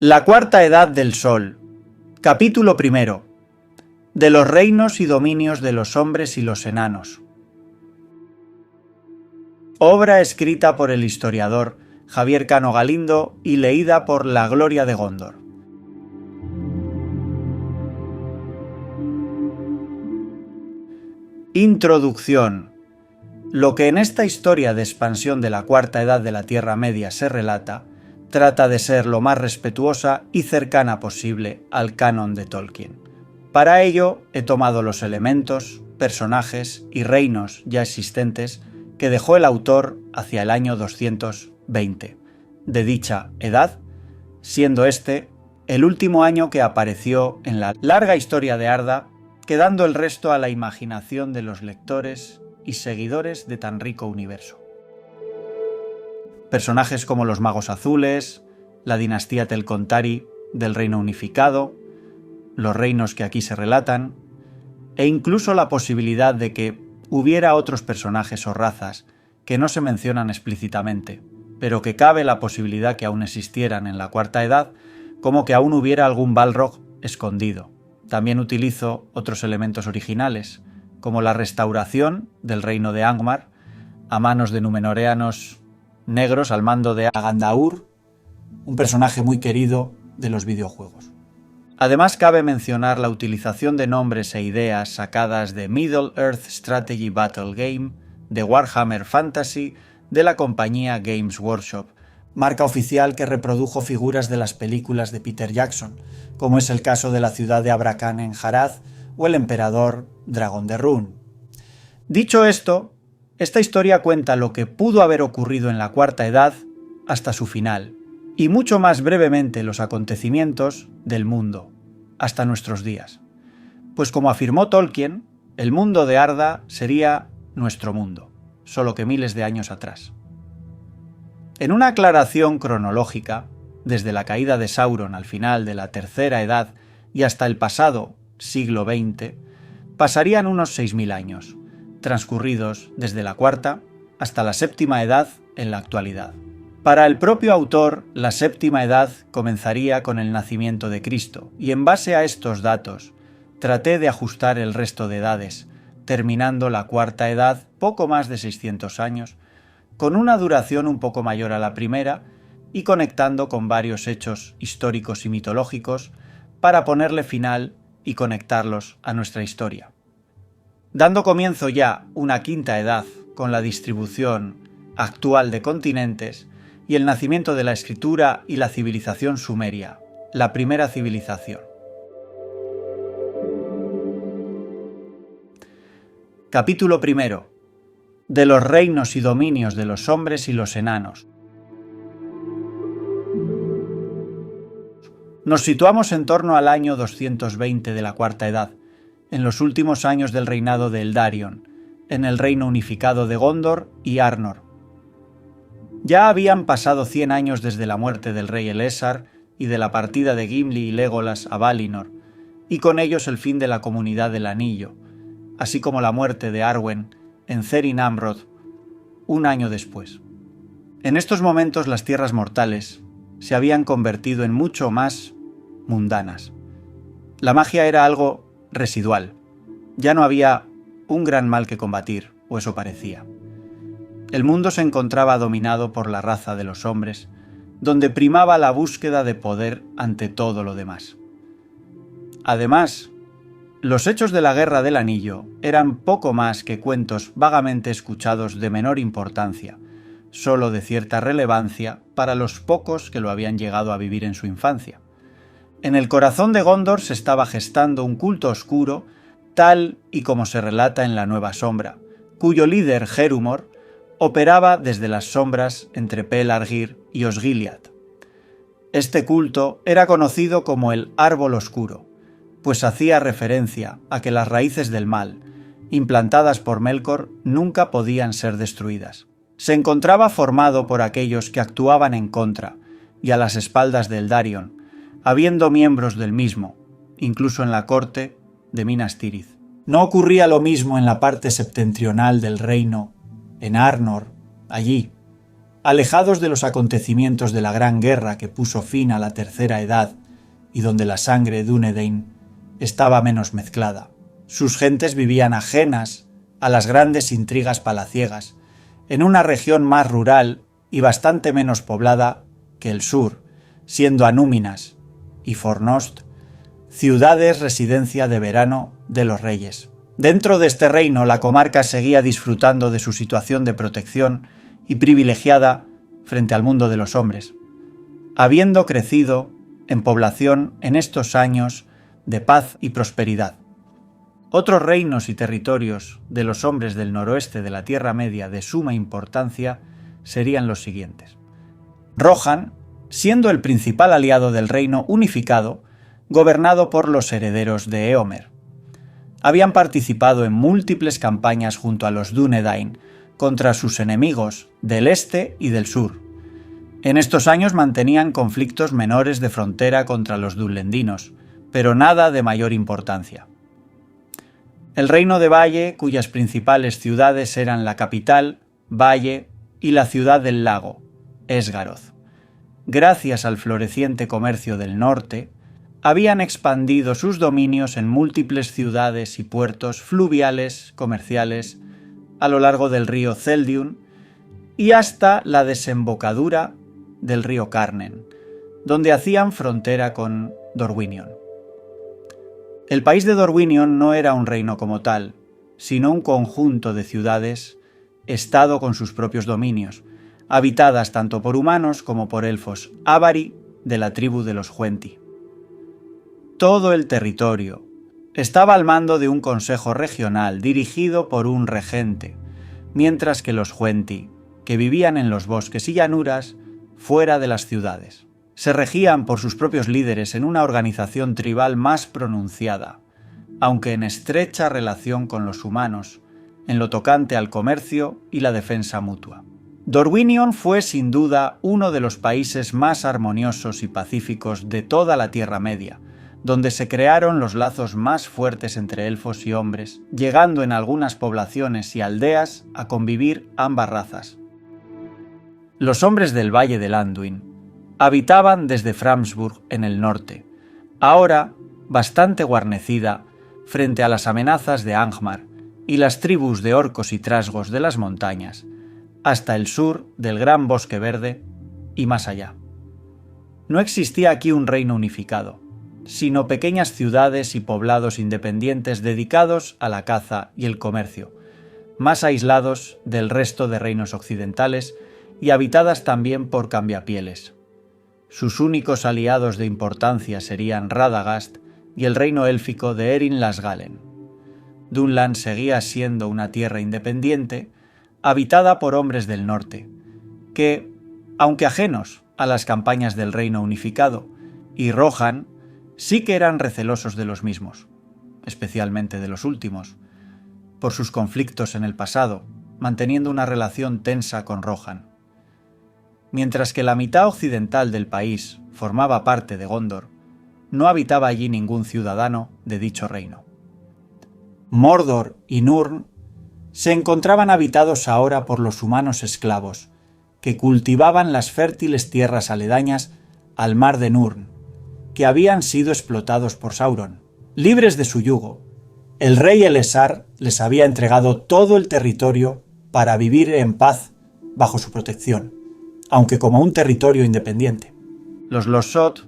La cuarta edad del Sol. Capítulo primero. De los reinos y dominios de los hombres y los enanos. Obra escrita por el historiador Javier Cano Galindo y leída por La Gloria de Gondor. Introducción. Lo que en esta historia de expansión de la cuarta edad de la Tierra Media se relata, trata de ser lo más respetuosa y cercana posible al canon de Tolkien. Para ello he tomado los elementos, personajes y reinos ya existentes que dejó el autor hacia el año 220 de dicha edad, siendo este el último año que apareció en la larga historia de Arda, quedando el resto a la imaginación de los lectores y seguidores de tan rico universo. Personajes como los Magos Azules, la dinastía Telcontari del Reino Unificado, los reinos que aquí se relatan, e incluso la posibilidad de que hubiera otros personajes o razas que no se mencionan explícitamente, pero que cabe la posibilidad que aún existieran en la Cuarta Edad, como que aún hubiera algún Balrog escondido. También utilizo otros elementos originales, como la restauración del reino de Angmar a manos de númenoreanos negros al mando de Agandaur, un personaje muy querido de los videojuegos. Además cabe mencionar la utilización de nombres e ideas sacadas de Middle Earth Strategy Battle Game, de Warhammer Fantasy, de la compañía Games Workshop, marca oficial que reprodujo figuras de las películas de Peter Jackson, como es el caso de la ciudad de Abrakan en Harad o el emperador Dragón de Run. Dicho esto, esta historia cuenta lo que pudo haber ocurrido en la Cuarta Edad hasta su final, y mucho más brevemente los acontecimientos del mundo, hasta nuestros días. Pues como afirmó Tolkien, el mundo de Arda sería nuestro mundo, solo que miles de años atrás. En una aclaración cronológica, desde la caída de Sauron al final de la Tercera Edad y hasta el pasado siglo XX, pasarían unos 6.000 años, transcurridos desde la Cuarta hasta la Séptima Edad en la actualidad. Para el propio autor, la Séptima Edad comenzaría con el nacimiento de Cristo, y en base a estos datos, traté de ajustar el resto de edades, terminando la Cuarta Edad poco más de 600 años, con una duración un poco mayor a la primera, y conectando con varios hechos históricos y mitológicos para ponerle final y conectarlos a nuestra historia. Dando comienzo ya una quinta edad con la distribución actual de continentes y el nacimiento de la escritura y la civilización sumeria, la primera civilización. Capítulo primero. De los reinos y dominios de los hombres y los enanos. Nos situamos en torno al año 220 de la Cuarta Edad, en los últimos años del reinado de Eldarion, en el reino unificado de Gondor y Arnor. Ya habían pasado 100 años desde la muerte del rey Elessar y de la partida de Gimli y Legolas a Valinor, y con ellos el fin de la Comunidad del Anillo, así como la muerte de Arwen en Cerin Amroth, un año después. En estos momentos las tierras mortales se habían convertido en mucho más mundanas. La magia era algo residual. Ya no había un gran mal que combatir, o eso parecía. El mundo se encontraba dominado por la raza de los hombres, donde primaba la búsqueda de poder ante todo lo demás. Además, los hechos de la Guerra del Anillo eran poco más que cuentos vagamente escuchados de menor importancia, solo de cierta relevancia para los pocos que lo habían llegado a vivir en su infancia. En el corazón de Gondor se estaba gestando un culto oscuro, tal y como se relata en La Nueva Sombra, cuyo líder, Jerumor, operaba desde las sombras entre Pelargir y Osgiliath. Este culto era conocido como el Árbol Oscuro, pues hacía referencia a que las raíces del mal, implantadas por Melkor, nunca podían ser destruidas. Se encontraba formado por aquellos que actuaban en contra y a las espaldas de Eldarion, habiendo miembros del mismo, incluso en la corte de Minas Tirith. No ocurría lo mismo en la parte septentrional del reino, en Arnor, allí. alejados de los acontecimientos de la Gran Guerra que puso fin a la Tercera Edad y donde la sangre Dúnedain estaba menos mezclada. Sus gentes vivían ajenas a las grandes intrigas palaciegas, en una región más rural y bastante menos poblada que el sur, siendo Anúminas y Fornost ciudades residencia de verano de los reyes. Dentro de este reino, la comarca seguía disfrutando de su situación de protección y privilegiada frente al mundo de los hombres, habiendo crecido en población en estos años de paz y prosperidad. Otros reinos y territorios de los hombres del noroeste de la Tierra Media de suma importancia serían los siguientes. Rohan, siendo el principal aliado del reino unificado, gobernado por los herederos de Éomer. Habían participado en múltiples campañas junto a los Dúnedain contra sus enemigos del este y del sur. En estos años mantenían conflictos menores de frontera contra los dunlendinos, pero nada de mayor importancia. El reino de Valle, cuyas principales ciudades eran la capital, Valle, y la ciudad del lago, Esgaroth. Gracias al floreciente comercio del norte, habían expandido sus dominios en múltiples ciudades y puertos fluviales comerciales a lo largo del río Celdiun y hasta la desembocadura del río Carnen, donde hacían frontera con Dorwinion. El país de Dorwinion no era un reino como tal, sino un conjunto de ciudades, estado con sus propios dominios, habitadas tanto por humanos como por elfos Avari de la tribu de los Huenti. Todo el territorio estaba al mando de un consejo regional dirigido por un regente, mientras que los Huenti, que vivían en los bosques y llanuras, fuera de las ciudades, se regían por sus propios líderes en una organización tribal más pronunciada, aunque en estrecha relación con los humanos, en lo tocante al comercio y la defensa mutua. Dorwinion fue sin duda uno de los países más armoniosos y pacíficos de toda la Tierra Media, donde se crearon los lazos más fuertes entre elfos y hombres, llegando en algunas poblaciones y aldeas a convivir ambas razas. Los hombres del Valle del Anduin habitaban desde Framsburg en el norte, ahora bastante guarnecida frente a las amenazas de Angmar y las tribus de orcos y trasgos de las montañas, hasta el sur del Gran Bosque Verde y más allá. No existía aquí un reino unificado, sino pequeñas ciudades y poblados independientes dedicados a la caza y el comercio, más aislados del resto de reinos occidentales y habitadas también por cambiapieles. Sus únicos aliados de importancia serían Radagast y el reino élfico de Erin Lasgalen. Dunland seguía siendo una tierra independiente, habitada por hombres del norte, que, aunque ajenos a las campañas del reino unificado, y Rohan, sí que eran recelosos de los mismos, especialmente de los últimos, por sus conflictos en el pasado, manteniendo una relación tensa con Rohan. Mientras que la mitad occidental del país formaba parte de Gondor, no habitaba allí ningún ciudadano de dicho reino. Mordor y Nurn se encontraban habitados ahora por los humanos esclavos, que cultivaban las fértiles tierras aledañas al mar de Nurn, que habían sido explotados por Sauron. Libres de su yugo, el rey Elessar les había entregado todo el territorio para vivir en paz bajo su protección, aunque como un territorio independiente. Los Losot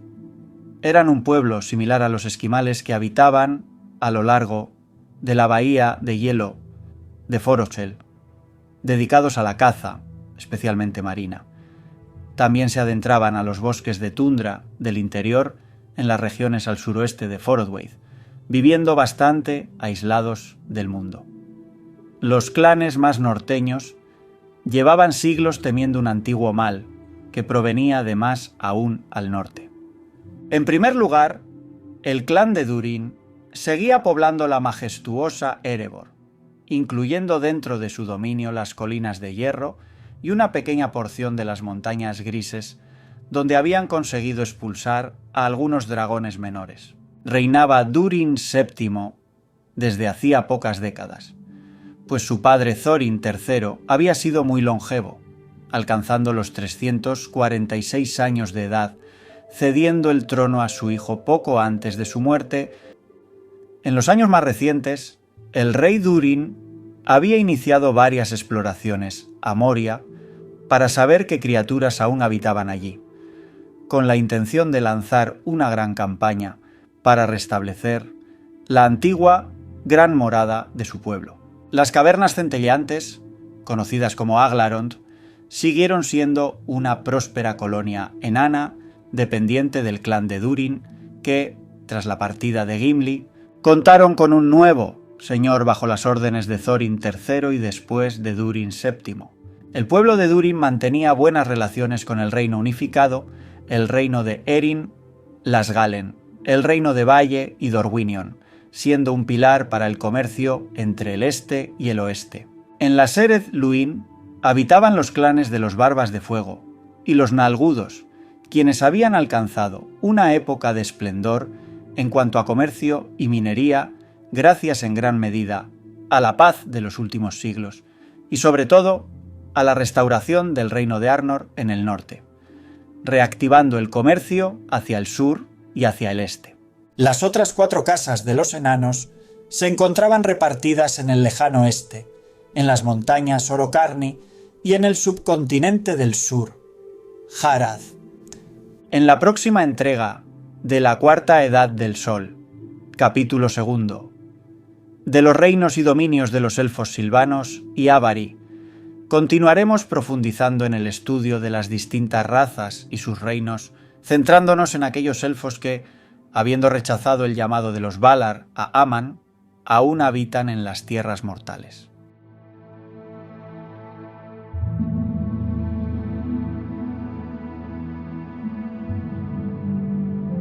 eran un pueblo similar a los esquimales que habitaban a lo largo de la bahía de hielo de Forochel, dedicados a la caza, especialmente marina. También se adentraban a los bosques de tundra del interior en las regiones al suroeste de Forodwaith, viviendo bastante aislados del mundo. Los clanes más norteños llevaban siglos temiendo un antiguo mal que provenía de más aún al norte. En primer lugar, el clan de Durin seguía poblando la majestuosa Erebor, incluyendo dentro de su dominio las colinas de hierro y una pequeña porción de las montañas grises, donde habían conseguido expulsar a algunos dragones menores. Reinaba Durin VII desde hacía pocas décadas, pues su padre Thorin III había sido muy longevo, alcanzando los 346 años de edad, cediendo el trono a su hijo poco antes de su muerte. En los años más recientes, el rey Durin había iniciado varias exploraciones a Moria para saber qué criaturas aún habitaban allí, con la intención de lanzar una gran campaña para restablecer la antigua gran morada de su pueblo. Las cavernas centelleantes, conocidas como Aglarond, siguieron siendo una próspera colonia enana dependiente del clan de Durin que, tras la partida de Gimli, contaron con un nuevo señor bajo las órdenes de Thorin III y después de Durin VII. El pueblo de Durin mantenía buenas relaciones con el reino unificado, el reino de Erin, las Galen, el reino de Valle y Dorwinion, siendo un pilar para el comercio entre el este y el oeste. En la Sereth Luin habitaban los clanes de los Barbas de Fuego y los Nalgudos, quienes habían alcanzado una época de esplendor en cuanto a comercio y minería, gracias en gran medida a la paz de los últimos siglos y sobre todo a la restauración del reino de Arnor en el norte, reactivando el comercio hacia el sur y hacia el este. Las otras 4 casas de los enanos se encontraban repartidas en el lejano este, en las montañas Orocarni y en el subcontinente del sur, Harad. En la próxima entrega de la Cuarta Edad del Sol, capítulo 2, de los reinos y dominios de los elfos silvanos y Avari, continuaremos profundizando en el estudio de las distintas razas y sus reinos, centrándonos en aquellos elfos que, habiendo rechazado el llamado de los Valar a Aman, aún habitan en las tierras mortales.